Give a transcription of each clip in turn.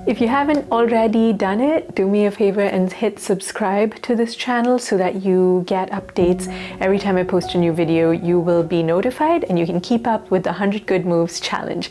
If you haven't already done it, do me a favor and hit subscribe to this channel so that you get updates every time I post a new video. You will be notified and you can keep up with the 100 Good Moves challenge.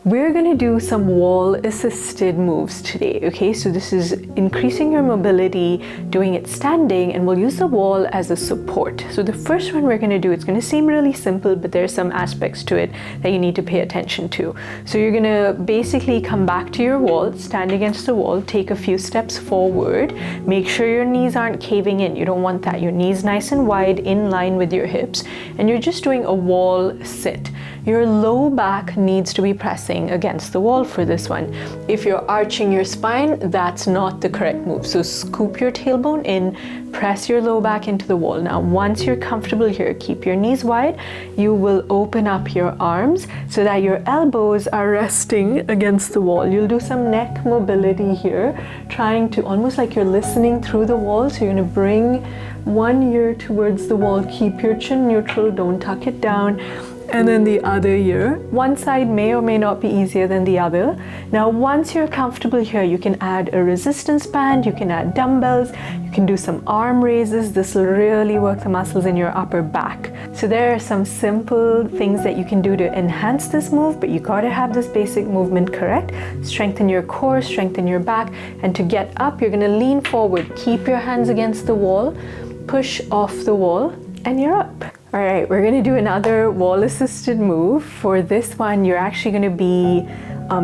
We're going to do some wall assisted moves today, okay? So this is increasing your mobility, doing it standing, and we'll use the wall as a support. So the first one we're going to do, it's going to seem really simple, but there's some aspects to it that you need to pay attention to. So you're going to basically come back to your wall, stand against the wall, take a few steps forward, make sure your knees aren't caving in. You don't want that. Your knees nice and wide in line with your hips, and you're just doing a wall sit. Your low back needs to be pressing against the wall for this one. If you're arching your spine, that's not the correct move. So scoop your tailbone in, press your low back into the wall. Now, once you're comfortable here, keep your knees wide. You will open up your arms so that your elbows are resting against the wall. You'll do some neck mobility here, trying to almost like you're listening through the wall. So you're going to bring one ear towards the wall, keep your chin neutral, don't tuck it down. And then the other ear. One side may or may not be easier than the other. Now, once you're comfortable here, you can add a resistance band, you can add dumbbells, you can do some arm raises. This will really work the muscles in your upper back. So there are some simple things that you can do to enhance this move, but you gotta have this basic movement correct. Strengthen your core, strengthen your back, and to get up, you're gonna lean forward, keep your hands against the wall, push off the wall, and you're up. All right, we're gonna do another wall assisted move. For this one, you're actually gonna be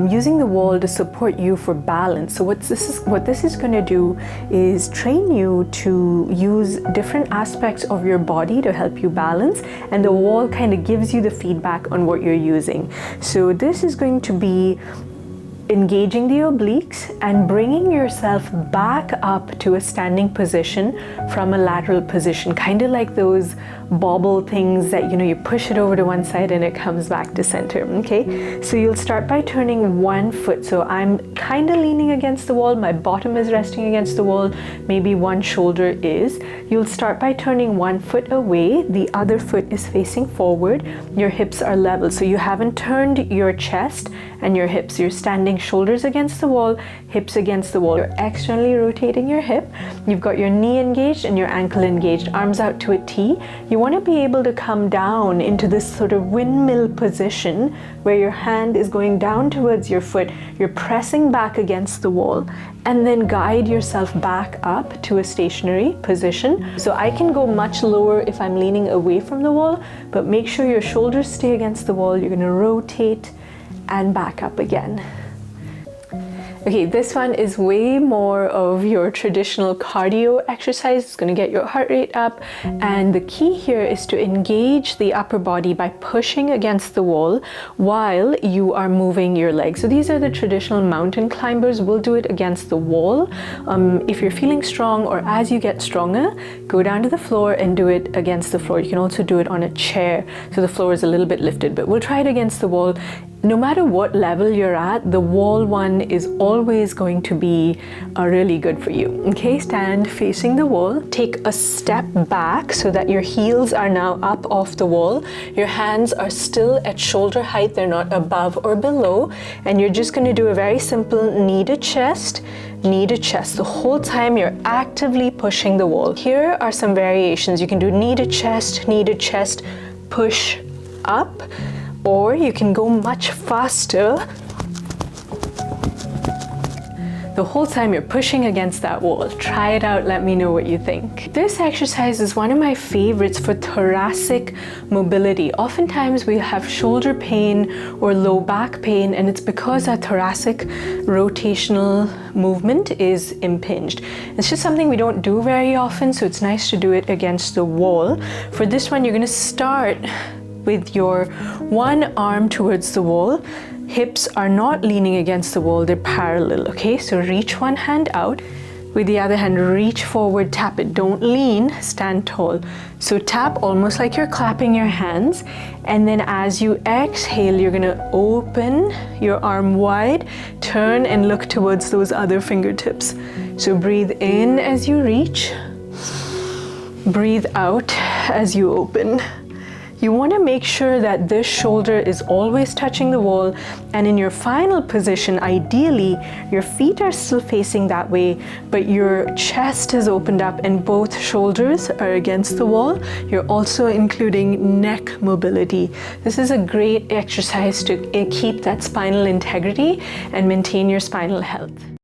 using the wall to support you for balance. So what this is gonna do is train you to use different aspects of your body to help you balance, and the wall kind of gives you the feedback on what you're using. So this is going to be engaging the obliques and bringing yourself back up to a standing position from a lateral position, kind of like those bobble things that, you know, you push it over to one side and it comes back to center, okay? So you'll start by turning one foot. So I'm kind of leaning against the wall, my bottom is resting against the wall, maybe one shoulder is. You'll start by turning one foot away, the other foot is facing forward, your hips are level. So you haven't turned your chest and your hips, you're standing shoulders against the wall, hips against the wall. You're externally rotating your hip. You've got your knee engaged and your ankle engaged, arms out to a T. You want to be able to come down into this sort of windmill position where your hand is going down towards your foot. You're pressing back against the wall, and then guide yourself back up to a stationary position. So I can go much lower if I'm leaning away from the wall, but make sure your shoulders stay against the wall. You're going to rotate and back up again. Okay, this one is way more of your traditional cardio exercise. It's going to get your heart rate up, and the key here is to engage the upper body by pushing against the wall while you are moving your legs. So these are the traditional mountain climbers. We'll do it against the wall. If you're feeling strong, or as you get stronger, go down to the floor and do it against the floor. You can also do it on a chair so the floor is a little bit lifted, but we'll try it against the wall. No matter what level you're at, the wall one is always going to be really good for you. Okay, stand facing the wall. Take a step back so that your heels are now up off the wall. Your hands are still at shoulder height. They're not above or below. And you're just going to do a very simple knee to chest, knee to chest. The whole time you're actively pushing the wall. Here are some variations. You can do knee to chest, push up, or you can go much faster. The whole time you're pushing against that wall. Try it out, let me know what you think. This exercise is one of my favorites for thoracic mobility. Oftentimes we have shoulder pain or low back pain, and it's because our thoracic rotational movement is impinged. It's just something we don't do very often, so it's nice to do it against the wall. For this one, you're going to start with your one arm towards the wall. Hips are not leaning against the wall, they're parallel, okay? So reach one hand out. With the other hand, reach forward, tap it. Don't lean, stand tall. So tap almost like you're clapping your hands. And then as you exhale, you're gonna open your arm wide, turn and look towards those other fingertips. So breathe in as you reach. Breathe out as you open. You want to make sure that this shoulder is always touching the wall, and in your final position, ideally, your feet are still facing that way, but your chest is opened up and both shoulders are against the wall. You're also including neck mobility. This is a great exercise to keep that spinal integrity and maintain your spinal health.